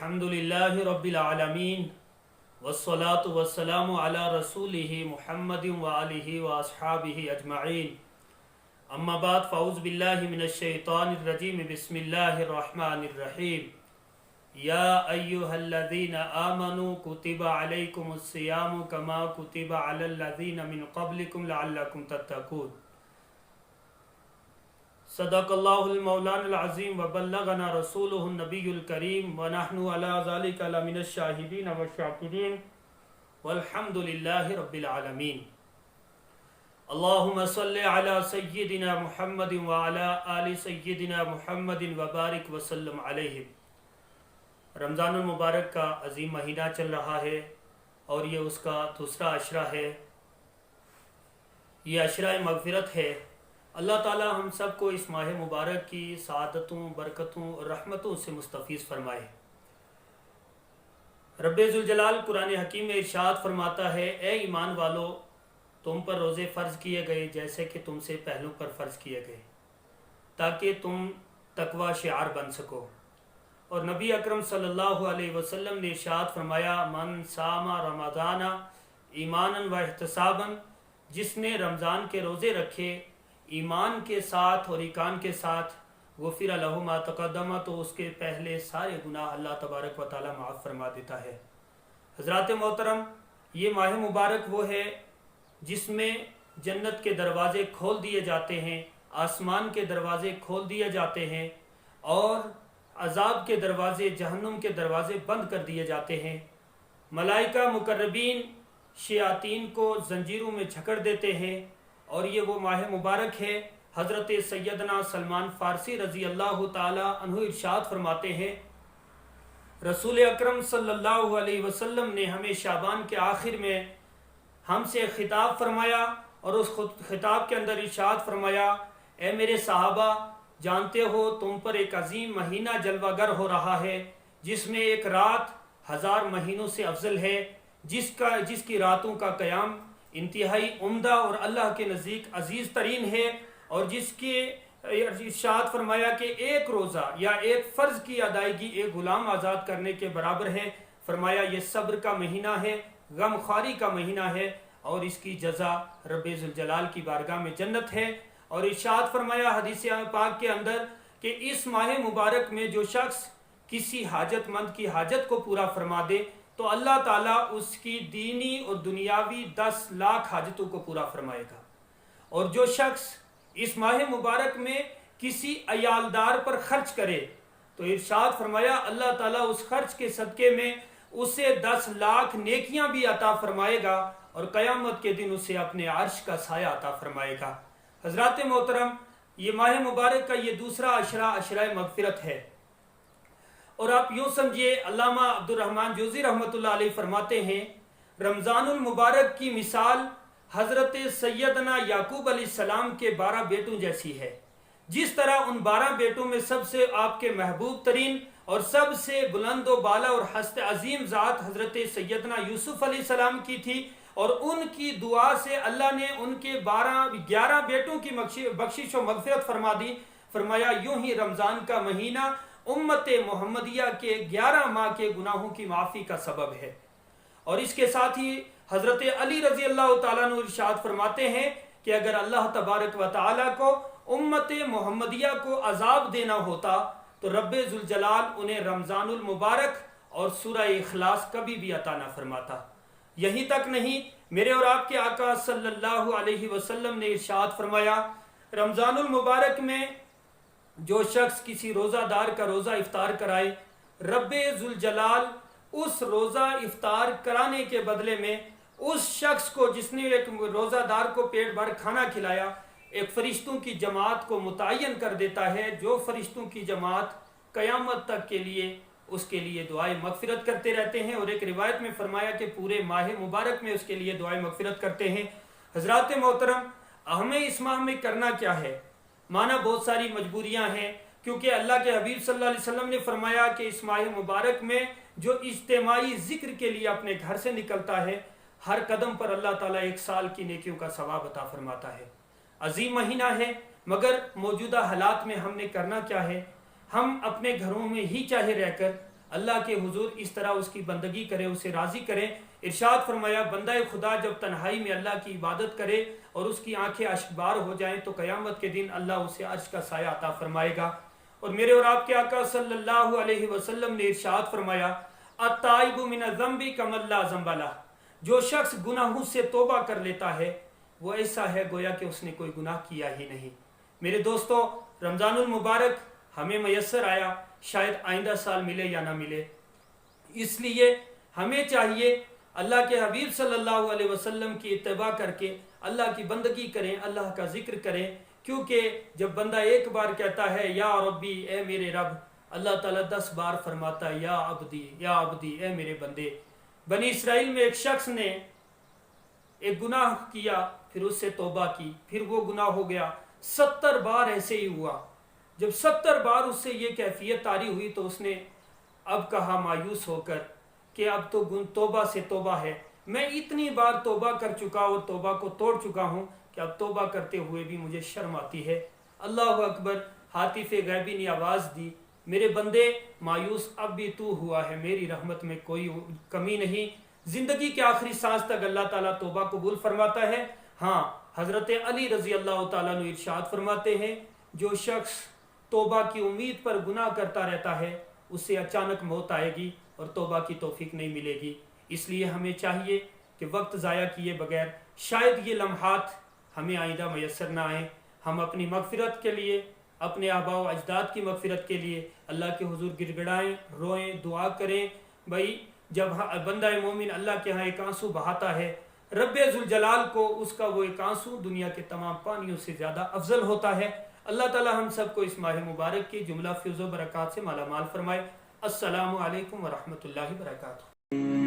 अल्हम्दुलिल्लाहि रब्बिल आलमीन वस्सलातु वस्सलामु अला रसूलिहि मुहम्मदिन व आलिहि व अस्हाबिहि अजमईन। अम्मा बाद फ़अऊज़ु बिल्लाहि मिनश शैतानिर रजीम। बिस्मिल्लाहिर रहमानिर रहीम। या अय्युहल्लज़ीना आमनू कुतिबा अलैकुमुस सियामु कमा कुतिबा अलल लज़ीना मिन क़ब्लिकुम लअल्लकुम तत्तक़ून। सदक़ल्लाहुल मौलानुल अज़ीम व बल्लगना रसूलुहुन नबियुल करीम व नहनु अला ज़ालिका लमिनश शाहिदीन व शाकिरीन वल्हम्दुलिल्लाहि रब्बिल आलमीन। अल्लाहुम्मा सल्लि अला सय्यिदिना मुहम्मदिन व अला आलि सय्यिदिना मुहम्मदिन व बारिक व सल्लम अलैहि। रमज़ानुल मुबारक का अजीम महीना चल रहा है और ये उसका दूसरा अशरा है। ये अशरा मग़फ़िरत है। अल्लाह ताला हम सब को इस माह मुबारक की सआदतों, बरकतों और रहमतों से मुस्तफ़ीज़ फरमाए। रब्बे ज़ुल जलाल कुरान हकीम में इरशाद फरमाता है, ए ईमान वालो, तुम पर रोज़े फ़र्ज़ किए गए जैसे कि तुमसे पहलों पर फ़र्ज़ किए गए, ताकि तुम तकवा शिआर बन सको। और नबी अकरम सल्लल्लाहु अलैहि वसल्लम ने इरशाद फरमाया, मन सामा रमज़ाना ईमानन व इहतिसाबन, जिसने रमज़ान के रोज़े रखे ईमान के साथ और ईकान के साथ, गुफ़िर लहु मा तक़द्दम, तो उसके पहले सारे गुनाह अल्लाह तबारक व तआला माफ़ फरमा देता है। हज़रात मोहतरम, ये माह मुबारक वो है जिसमें जन्नत के दरवाज़े खोल दिए जाते हैं, आसमान के दरवाज़े खोल दिए जाते हैं और अज़ाब के दरवाज़े, जहन्नुम के दरवाज़े बंद कर दिए जाते हैं। मलाइका मुकर्रबीन शयातीन को जंजीरों में जकड़ देते हैं। और ये वो माह मुबारक है। हज़रत सैयदना सलमान फ़ारसी रज़ी अल्लाह ताला अन्हु इरशाद फरमाते हैं, रसूल अकरम सल्लल्लाहु अलैहि वसल्लम ने हमें शाबान के आखिर में हमसे खिताब फरमाया और उस खिताब के अंदर इरशाद फरमाया, ए मेरे सहाबा, जानते हो तुम पर एक अजीम महीना जलवागर हो रहा है, जिसमें एक रात 1000 महीनों से अफजल है, जिसकी रातों का क़याम इंतहाई उम्दा और अल्लाह के नज़दीक अजीज़ तरीन है, और जिसके इरशाद फरमाया कि एक रोज़ा या एक फ़र्ज़ की अदायगी एक ग़ुलाम आज़ाद करने के बराबर है। फरमाया ये सब्र का महीना है, गमख्वारी का महीना है, और इसकी जज़ा रब्बे ज़ुल जलाल की बारगाह में जन्नत है। और इरशाद फरमाया हदीस पाक के अंदर कि इस माह मुबारक में जो शख्स किसी हाजतमंद की हाजत को पूरा फरमा दे, तो अल्लाह ताला उसकी दीनी और दुनियावी 10 लाख हाजतों को पूरा फरमाएगा। और जो शख्स इस माह मुबारक में किसी अयालदार पर खर्च करे, तो इरशाद फरमाया अल्लाह ताला उस खर्च के सदके में उसे 10 लाख नेकियां भी अता फरमाएगा और क़यामत के दिन उसे अपने अर्श का साया अता फरमाएगा। हज़रात मोहतरम, ये माह मुबारक का ये दूसरा अशरा अशरा मग़फ़िरत है। और आप यूँ समझिए, अल्लामा अब्दुर रहमान जौज़ी रहमतुल्लाह अलैह फरमाते हैं, रमज़ानुल मुबारक की मिसाल हज़रत सैयदना याकूब अलैहिस्सलाम के 12 बेटों जैसी है। जिस तरह उन 12 बेटों में सबसे आपके महबूब तरीन और सबसे बुलंद व बाला और हस्त अजीम ज़ात हज़रत सैयदना यूसुफ अलैहिस्सलाम की थी, और उनकी दुआ से अल्लाह ने उनके 11 बेटों की बख्शिश व मग़फ़िरत फरमा दी। फरमाया यूं ही रमज़ान का महीना उम्मत मोहम्मदिया के 11 माह के गुनाहों की माफ़ी का सबब है। और इसके साथ ही हज़रत अली रज़ी अल्लाह ताला अन्हु इरशाद फरमाते हैं कि अगर अल्लाह तबारक व ताला को उम्मत मोहम्मदिया को अज़ाब देना होता, तो रब्बे ज़ुल जलाल उन्हें रमज़ानुल मुबारक और सूरह इखलास कभी भी अता न फरमाता। यहीं तक नहीं, मेरे और आपके आका सल्लल्लाहु अलैहि वसल्लम ने इरशाद फरमाया, रमज़ानुल मुबारक में जो शख्स किसी रोज़ादार का रोज़ा इफ्तार कराए, रब्बे ज़ुल जलाल उस रोज़ा इफ्तार कराने के बदले में उस शख्स को जिसने एक रोज़ादार को पेट भर खाना खिलाया, एक फ़रिश्तों की जमात को मुतय्यन कर देता है, जो फ़रिश्तों की जमात क़यामत तक के लिए उसके लिए दुआए मग़फ़िरत करते रहते हैं। और एक रिवायत में फरमाया कि पूरे माह मुबारक में उसके लिए दुआए मग़फ़िरत करते हैं। हज़रात मोहतरम, हमें इस माह में करना क्या है? माना बहुत सारी मजबूरियां हैं, क्योंकि अल्लाह के हबीब सल्लल्लाहु अलैहि वसल्लम ने फरमाया कि इस माह मुबारक में जो इज्तिमाई ज़िक्र के लिए अपने घर से निकलता है, हर कदम पर अल्लाह ताला 1 साल की नेकियों का सवाब अता फरमाता है। अजीम महीना है, मगर मौजूदा हालात में हमने करना क्या है? हम अपने घरों में ही चाहे रहकर اللہ کے حضور اس طرح اس کی بندگی کرے، اسے راضی کریں۔ ارشاد فرمایا بندہ خدا جب تنہائی میں اللہ کی عبادت کرے اور اس کی آنکھیں اشکبار ہو جائیں تو قیامت کے دن اللہ اسے عرش کا سایہ عطا فرمائے گا۔ اور میرے اور آپ کے آقا صلی اللہ علیہ وسلم نے ارشاد فرمایا التائب من الذنب کمن لا ذنب لہ، جو شخص گناہوں سے توبہ کر لیتا ہے وہ ایسا ہے گویا کہ اس نے کوئی گناہ کیا ہی نہیں۔ میرے دوستو، رمضان المبارک ہمیں میسر آیا، شاید آئندہ سال ملے یا نہ ملے، اس لیے ہمیں چاہیے اللہ کے حبیب صلی اللہ علیہ وسلم کی اتباع کر کے اللہ کی بندگی کریں، اللہ کا ذکر کریں، کیونکہ جب بندہ ایک بار کہتا ہے یا ربی اے میرے رب، اللہ تعالیٰ 10 بار فرماتا ہے یا عبدی اے میرے بندے۔ بنی اسرائیل میں ایک شخص نے ایک گناہ کیا، پھر اس سے توبہ کی، پھر وہ گناہ ہو گیا، 70 بار ایسے ہی ہوا۔ جب 70 بار اس سے یہ کیفیت طاری ہوئی تو اس نے اب کہا مایوس ہو کر کہ اب تو توبہ سے توبہ ہے، میں اتنی بار توبہ کر چکا اور توبہ کو توڑ چکا ہوں کہ اب توبہ کرتے ہوئے بھی مجھے شرم آتی ہے۔ اللہ اکبر، ہاتف غیبی نے آواز دی میرے بندے مایوس اب بھی تو ہوا ہے، میری رحمت میں کوئی کمی نہیں، زندگی کے آخری سانس تک اللہ تعالیٰ توبہ قبول فرماتا ہے۔ ہاں، حضرت علی رضی اللہ تعالیٰ نے ارشاد فرماتے ہیں جو شخص توبہ کی امید پر گناہ کرتا رہتا ہے اسے اچانک موت آئے گی اور توبہ کی توفیق نہیں ملے گی۔ اس لیے ہمیں چاہیے کہ وقت ضائع کیے بغیر، شاید یہ لمحات ہمیں آئندہ میسر نہ آئیں، ہم اپنی مغفرت کے لیے، اپنے آباء و اجداد کی مغفرت کے لیے اللہ کے حضور گڑ گڑائیں، روئیں، دعا کریں۔ بھائی جب بندہ مومن اللہ کے ہاں ایک آنسو بہاتا ہے، رب ذوالجلال کو اس کا وہ ایک آنسو دنیا کے تمام پانیوں سے زیادہ افضل ہوتا ہے۔ اللہ تعالی ہم سب کو اس ماہ مبارک کی جملہ فیض و برکات سے مالا مال فرمائے۔ السلام علیکم ورحمۃ اللہ وبرکاتہ۔